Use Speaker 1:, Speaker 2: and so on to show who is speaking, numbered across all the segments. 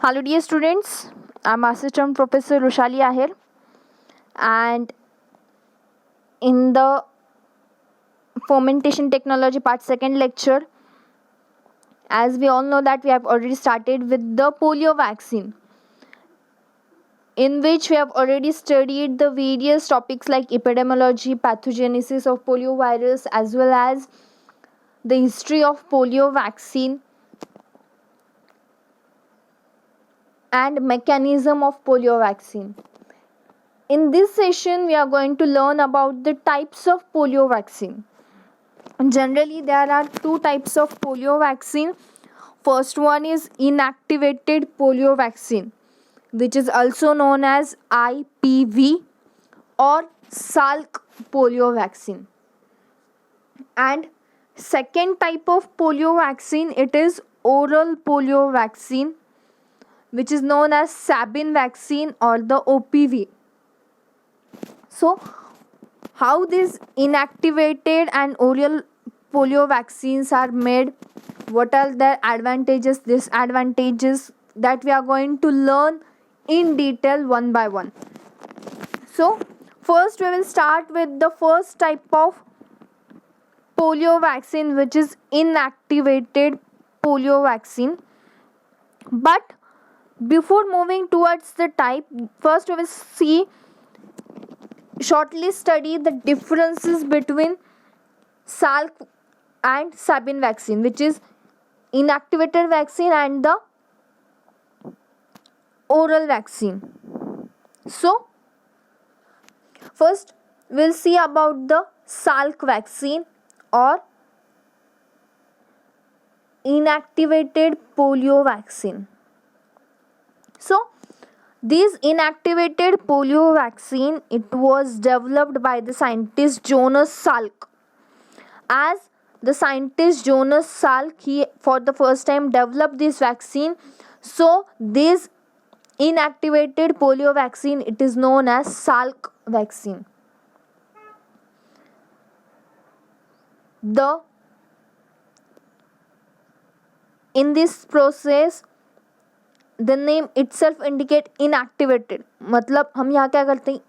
Speaker 1: Hello dear students, I'm Assistant Professor Rushali Ahir, and in the fermentation technology part second lecture, as we all know that we have already started with the polio vaccine, in which we have already studied the various topics like epidemiology, pathogenesis of polio virus, as well as the history of polio vaccine and mechanism of polio vaccine. In this session, we are going to learn about the types of polio vaccine. Generally, there are two types of polio vaccine. First one is inactivated polio vaccine, which is also known as IPV or Salk polio vaccine. And second type of polio vaccine, it is oral polio vaccine, which is known as Sabin vaccine or the OPV. So, how these inactivated and oral polio vaccines are made, what are their advantages, disadvantages, that we are going to learn in detail one by one. So first we will start with the first type of polio vaccine, which is inactivated polio vaccine. But before moving towards the type, first we will shortly study the differences between Salk and Sabin vaccine, which is inactivated vaccine and the oral vaccine. So first we'll see about the Salk vaccine or inactivated polio vaccine. So this inactivated polio vaccine, it was developed by the scientist Jonas Salk. As the scientist Jonas Salk, he for the first time developed this vaccine, so this inactivated polio vaccine, it is known as Salk vaccine. In this process, the name itself indicate inactivated. मतलब हम यहाँ क्या करते हैं,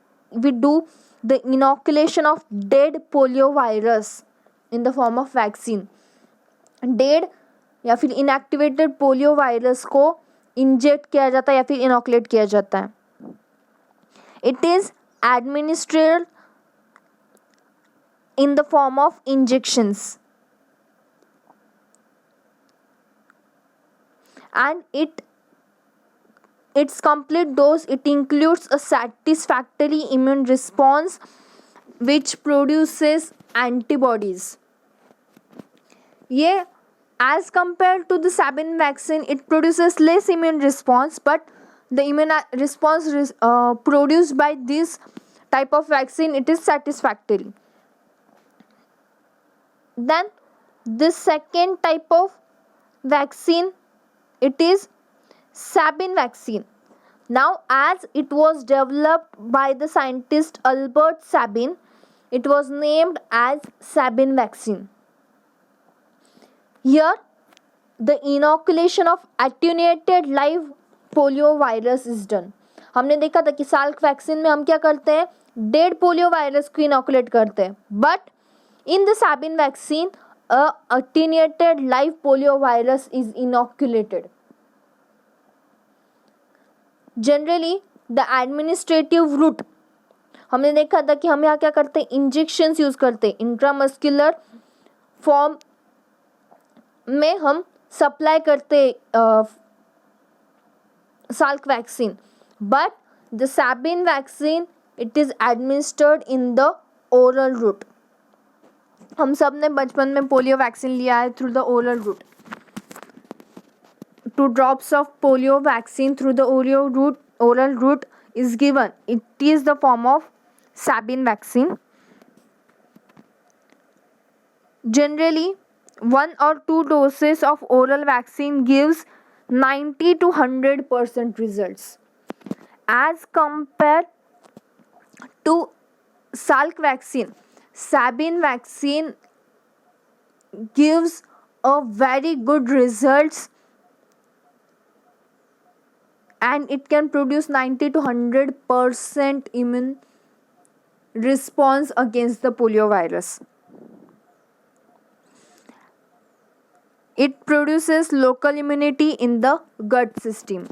Speaker 1: we do the inoculation of dead polio virus in the form of vaccine. Dead या फिर inactivated polio virus को inject किया जाता है या फिर इनोकुलेट किया जाता है. It is administered in the form of injections, and its complete dose, it includes a satisfactory immune response which produces antibodies. Yeah, as compared to the Sabin vaccine, it produces less immune response, but the immune response produced by this type of vaccine, it is satisfactory. Then the second type of vaccine, it is Sabin vaccine. Now, as it was developed by the scientist Albert Sabin, it was named as Sabin vaccine. Here, the inoculation of attenuated live polio virus is done. हमने देखा था कि Salk vaccine में हम क्या करते हैं, dead polio virus को इनोकुलेट करते हैं, but in the Sabin vaccine, a attenuated live polio virus is inoculated. Generally, the administrative route, हमने देखा था कि हम यहाँ क्या करते हैं, इंजेक्शंस यूज करते हैं. इंट्रामस्कुलर फॉर्म में हम सप्लाई करते Salk vaccine, but the Sabin vaccine, it is administered in the oral route. हम सब ने बचपन में पोलियो वैक्सीन लिया है through the oral route. 2 drops of polio vaccine through the oral route is given. It is the form of Sabin vaccine. Generally, 1 or 2 doses of oral vaccine gives 90 to 100% results. As compared to Salk vaccine, Sabin vaccine gives a very good results and it can produce 90 to 100% immune response against the poliovirus. It produces local immunity in the gut system.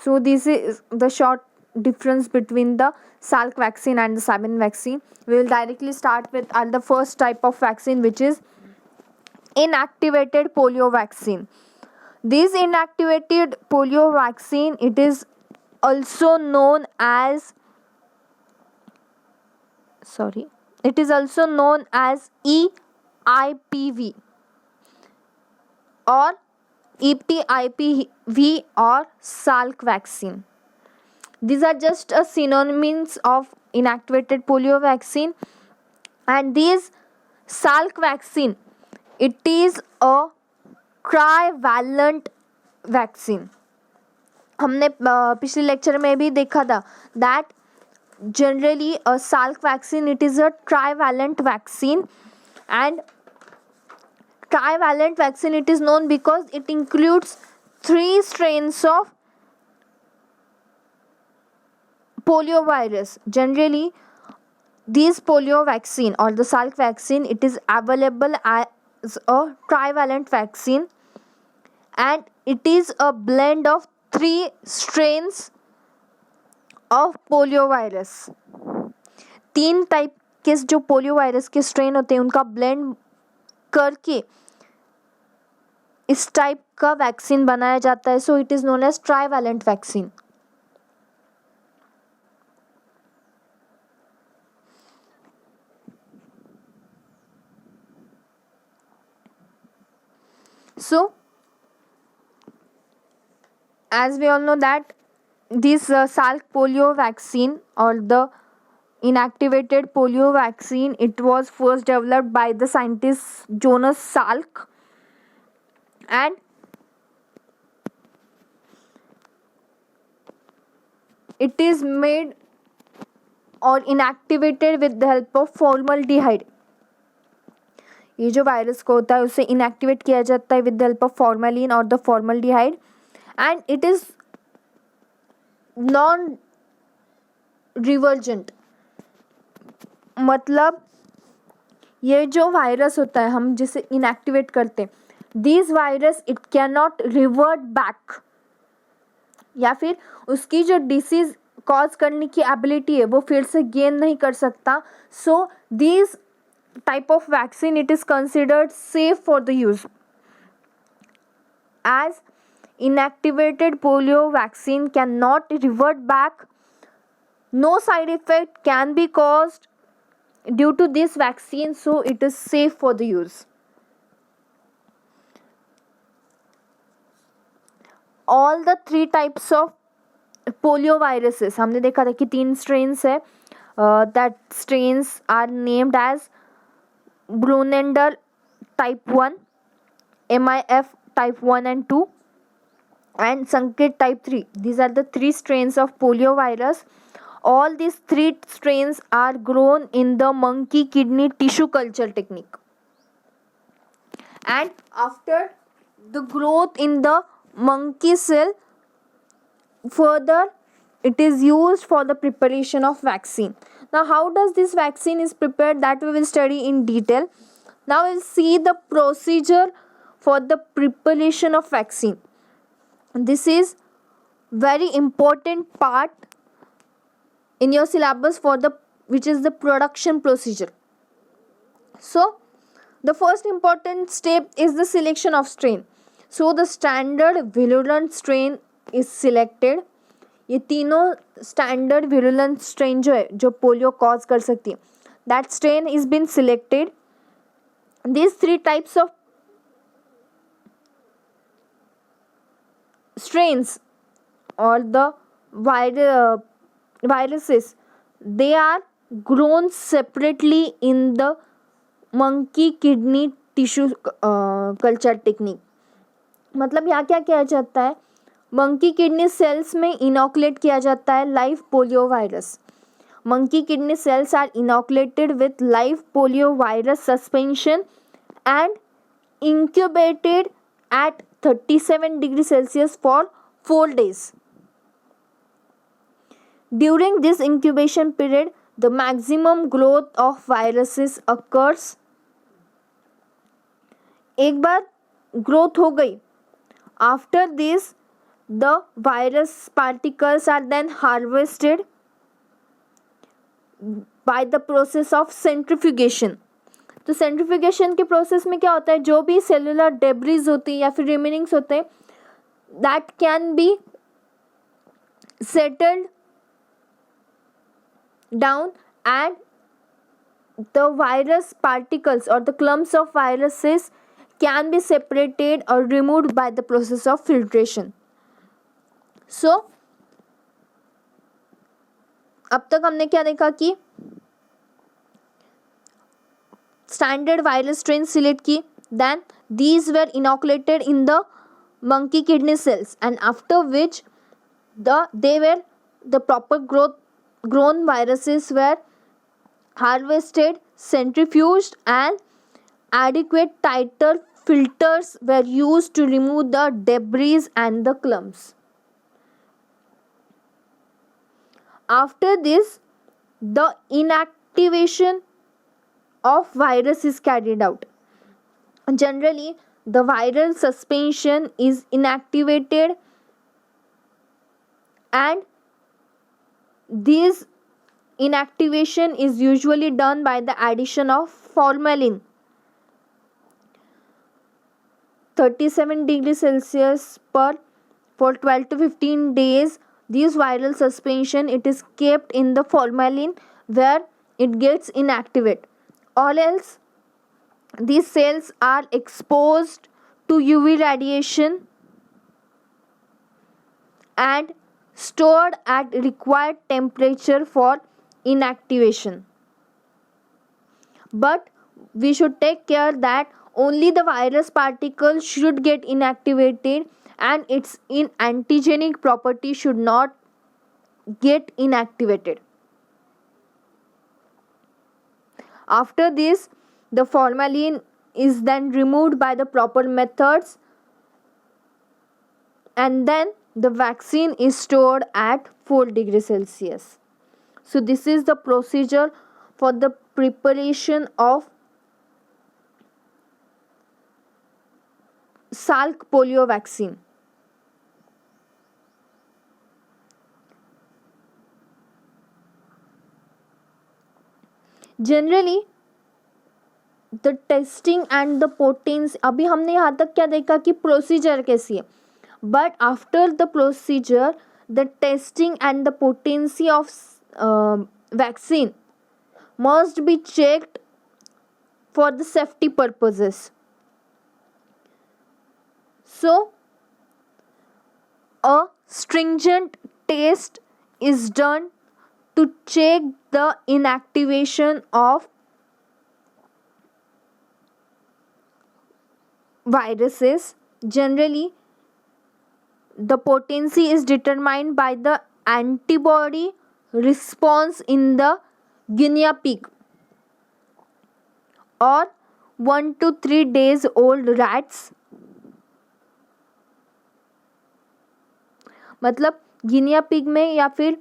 Speaker 1: So this is the short difference between the Salk vaccine and the Sabin vaccine. We will directly start with the first type of vaccine, which is inactivated polio vaccine. This inactivated polio vaccine, it is also known as EIPV or EPIPV or Salk vaccine. These are just a synonyms of inactivated polio vaccine. And this Salk vaccine, it is a trivalent vaccine. हमने पिछले lecture में भी देखा था that generally a Salk vaccine, it is a trivalent vaccine, and trivalent vaccine, it is known because it includes 3 strains of polio virus. Generally, this polio vaccine or the Salk vaccine, it is available as a trivalent vaccine, and it is a blend of 3 strains of polio virus. 3 type के जो polio virus के strain होते हैं उनका blend करके इस type का vaccine बनाया जाता है. So it is known as trivalent vaccine. So as we all know that this Salk polio vaccine or the inactivated polio vaccine, it was first developed by the scientist Jonas Salk, and it is made or inactivated with the help of formaldehyde. ये जो virus को होता है उसे inactivate किया जाता है with the help of formalin और the formaldehyde, and it is non revertant. मतलब ये जो वायरस होता है हम जिसे इनएक्टिवेट करते हैं, this virus it can not revert back, या फिर उसकी जो डिसीज कॉज करने की एबिलिटी है वो फिर से गेन नहीं कर सकता. So this type of vaccine, it is considered safe for the use, as inactivated polio vaccine cannot revert back. No side effect can be caused due to this vaccine, so it is safe for the use. All the 3 types of polio viruses, हमने देखा था कि 3 strains है. That strains are named as Brunender type 1, MIF type 1 and 2, and Sankit type 3. These are the 3 strains of polio virus. All these 3 strains are grown in the monkey kidney tissue culture technique, and after the growth in the monkey cell, further it is used for the preparation of vaccine. Now how does this vaccine is prepared, that we will study in detail. Now we'll see the procedure for the preparation of vaccine. This is very important part in your syllabus for the which is the production procedure. So the first important step is the selection of strain. So the standard virulent strain is selected. ये तीनों standard virulent strain जो है जो polio cause कर सकती है, that strain is been selected. These 3 types of strains or the viruses, they are grown separately in the monkey kidney tissue culture technique. मतलब यहाँ क्या किया जाता है, मंकी किडनी सेल्स में इनोकुलेट किया जाता है live polio virus. Monkey kidney cells are inoculated with live polio virus suspension and incubated at 37 degrees Celsius for 4 days. During this incubation period, the maximum growth of viruses occurs. एक बार growth हो गई. After this, the virus particles are then harvested by the process of centrifugation. तो centrifugation के process में क्या होता है, जो भी सेलुलर डेब्रीज होती है या फिर रिमेनिंग्स होते हैं, that can be settled down and the virus particles or the clumps of viruses can be separated or removed by the process of filtration. So अब तक हमने क्या देखा कि स्टैंडर्ड वायरस स्ट्रेन सिलेक्ट की, then these were inoculated in the monkey kidney cells, and after which the proper grown viruses were harvested, centrifuged, and adequate tighter filters were used to remove the debris and the clumps. After this, the inactivation of virus is carried out. Generally, the viral suspension is inactivated, and this inactivation is usually done by the addition of formalin. 37 degrees Celsius for 12 to 15 days, this viral suspension, it is kept in the formalin where it gets inactivated, or else these cells are exposed to UV radiation and stored at required temperature for inactivation. But we should take care that only the virus particles should get inactivated and its antigenic property should not get inactivated. After this, the formalin is then removed by the proper methods, and then the vaccine is stored at 4 degrees Celsius. So this is the procedure for the preparation of Salk polio vaccine. Generally, the testing and the potency, अभी हमने यहाँ तक क्या देखा कि procedure कैसी है, but after the procedure, the testing and the potency of vaccine must be checked for the safety purposes. So a stringent test is done to check the inactivation of viruses. Generally, the potency is determined by the antibody response in the guinea pig or 1 to 3 days old rats. मतलब Guinea pig में या फिर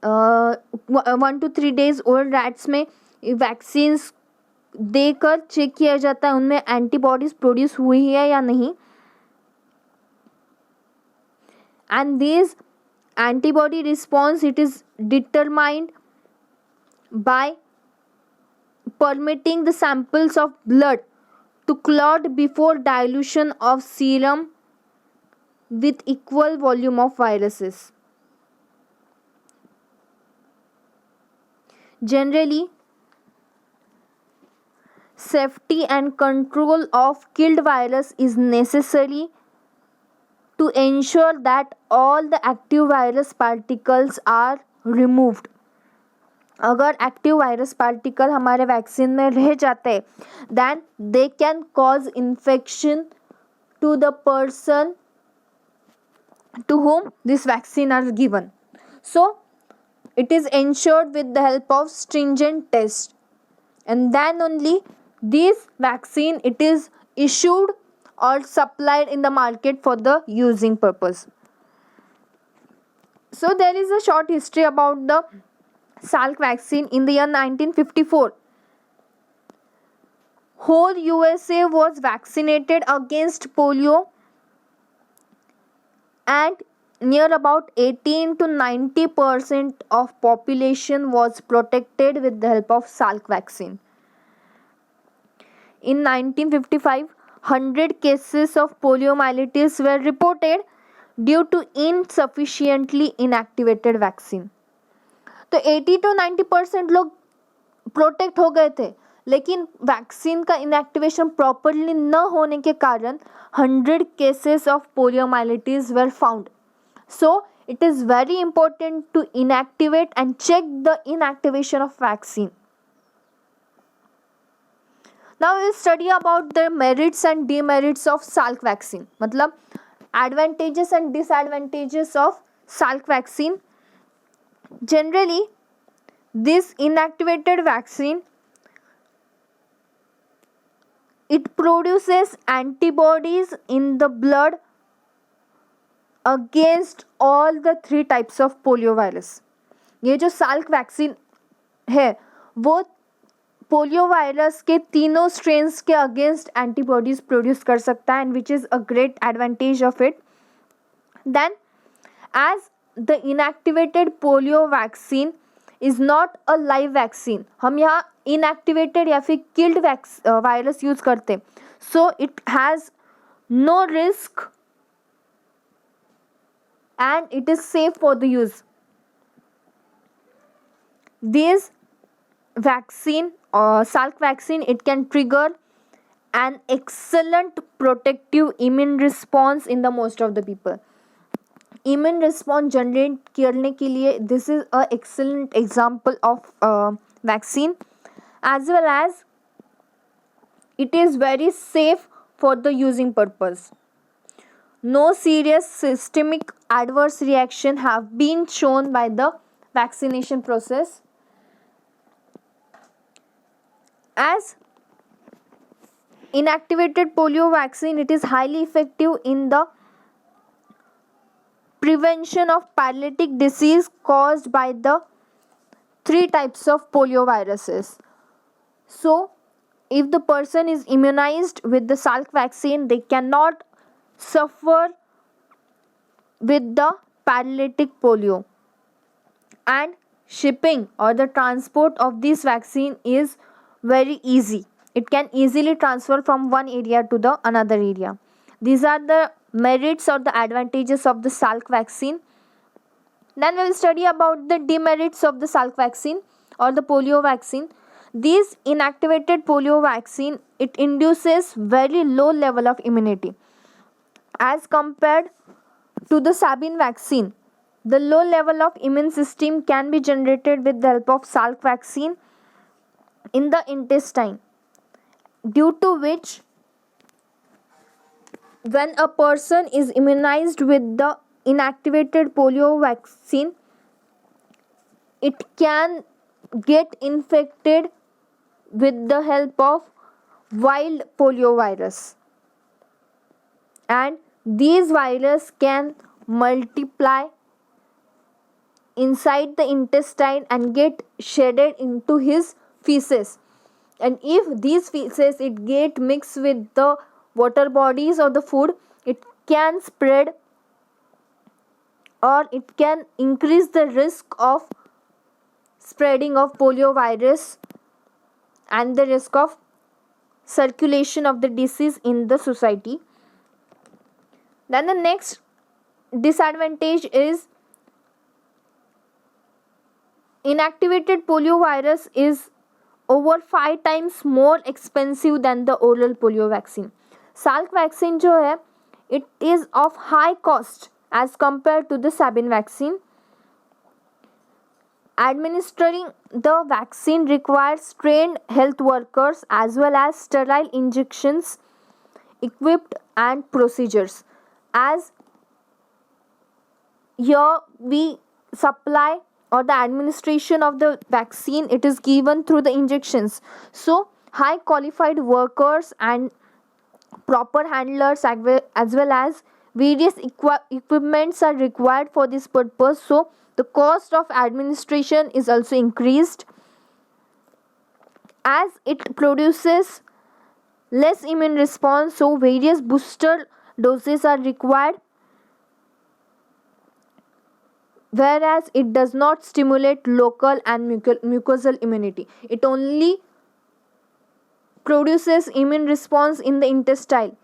Speaker 1: 1 to 3 days old rats में vaccines देकर check किया जाता है उनमें एंटीबॉडीज प्रोड्यूस हुई है या नहीं, and this antibody response, it is determined by permitting the samples of blood to clot before dilution of serum with equal volume of viruses. Generally, safety and control of killed virus is necessary to ensure that all the active virus particles are removed. अगर active virus particle हमारे vaccine में रह जाते हैं, then they can cause infection to the person to whom this vaccine are given. So it is ensured with the help of stringent test, and then only this vaccine it is issued or supplied in the market for the using purpose. So there is a short history about the Salk vaccine. In the year 1954, whole USA was vaccinated against polio, and near about 18 to 90% of population was protected with the help of Salk vaccine. In 1955, 100 cases of poliomyelitis were reported due to insufficiently inactivated vaccine. तो 80 to 90% लोग protect हो गए थे, लेकिन vaccine का inactivation properly न होने के कारण 100 cases of poliomyelitis were found. So it is very important to inactivate and check the inactivation of vaccine. Now we will study about the merits and demerits of Salk vaccine. मतलब advantages and disadvantages of Salk vaccine. Generally, this inactivated vaccine, it produces antibodies in the blood against all the 3 types of poliovirus. ये जो Salk vaccine है वो polio virus के तीनों strains के against antibodies produce कर सकता है, and which is a great advantage of it. Then as the inactivated polio vaccine is not a live vaccine, हम यहाँ इनएक्टिवेटेड या फिर किल्ड वायरस यूज़ करते, so it has no risk and it is safe for the use. This vaccine or Salk vaccine, it can trigger an excellent protective immune response in the most of the people. Immune response generate करने के लिए this is a excellent example of vaccine, as well as it is very safe for the using purpose. No serious systemic adverse reaction have been shown by the vaccination process. As inactivated polio vaccine, it is highly effective in the prevention of paralytic disease caused by the 3 types of polio viruses. So if the person is immunized with the Salk vaccine, they cannot suffer with the paralytic polio, and shipping or the transport of this vaccine is very easy. It can easily transfer from one area to the another area. These are the merits or the advantages of the Salk vaccine. Then we will study about the demerits of the Salk vaccine or the polio vaccine. This inactivated polio vaccine, it induces very low level of immunity as compared to the Sabin vaccine. The low level of immune system can be generated with the help of Salk vaccine in the intestine, due to which when a person is immunized with the inactivated polio vaccine, it can get infected with the help of wild polio virus, and these viruses can multiply inside the intestine and get shedded into his feces, and if these feces it get mixed with the water bodies or the food, it can spread or it can increase the risk of spreading of polio virus and the risk of circulation of the disease in the society. Then the next disadvantage is inactivated polio virus is over 5 times more expensive than the oral polio vaccine. Salk vaccine जो है, it is of high cost as compared to the Sabin vaccine. Administering the vaccine requires trained health workers as well as sterile injections, equipped and procedures. As here we supply or the administration of the vaccine, it is given through the injections. So high qualified workers and proper handlers as well as various equipments are required for this purpose, so the cost of administration is also increased. As it produces less immune response, so various booster doses are required, whereas it does not stimulate local and mucosal immunity. It only produces immune response in the intestine.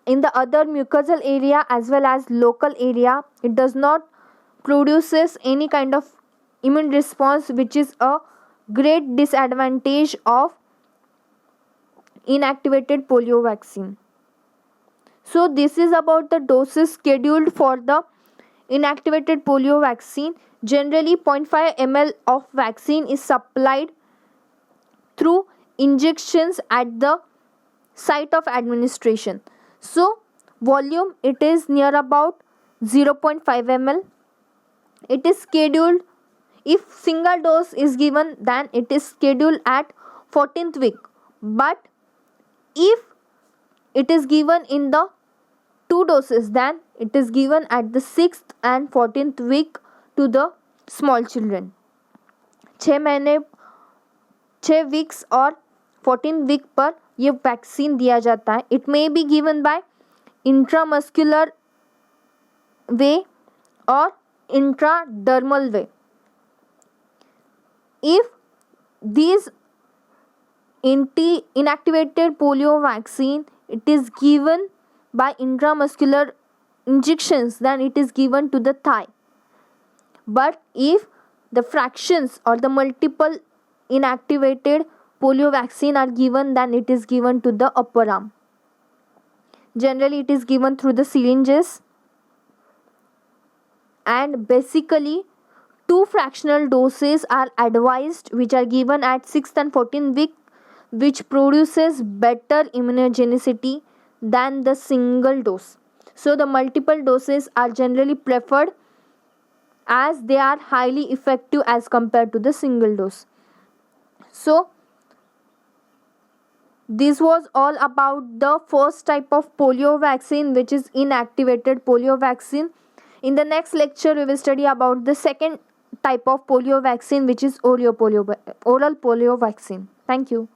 Speaker 1: In the other mucosal area as well as local area, it does not produces any kind of immune response, which is a great disadvantage of inactivated polio vaccine. So this is about the doses scheduled for the inactivated polio vaccine. Generally 0.5 ml of vaccine is supplied through injections at the site of administration. So volume, it is near about 0.5 ml. It is scheduled, if single dose is given, then it is scheduled at 14th week, but if it is given in the 2 doses, then it is given at the 6th and 14th week to the small children. 6 weeks और 14 week पर ये vaccine दिया जाता है. It may be given by intramuscular way और intradermal way. If these inactivated polio vaccine, it is given by intramuscular injections, then it is given to the thigh. But if the fractions or the multiple inactivated polio vaccine are given, then it is given to the upper arm. Generally it is given through the syringes, and basically 2 fractional doses are advised, which are given at 6th and 14th week, which produces better immunogenicity than the single dose. So the multiple doses are generally preferred as they are highly effective as compared to the single dose. So this was all about the first type of polio vaccine, which is inactivated polio vaccine. In the next lecture, we will study about the second type of polio vaccine, which is oral polio vaccine. Thank you.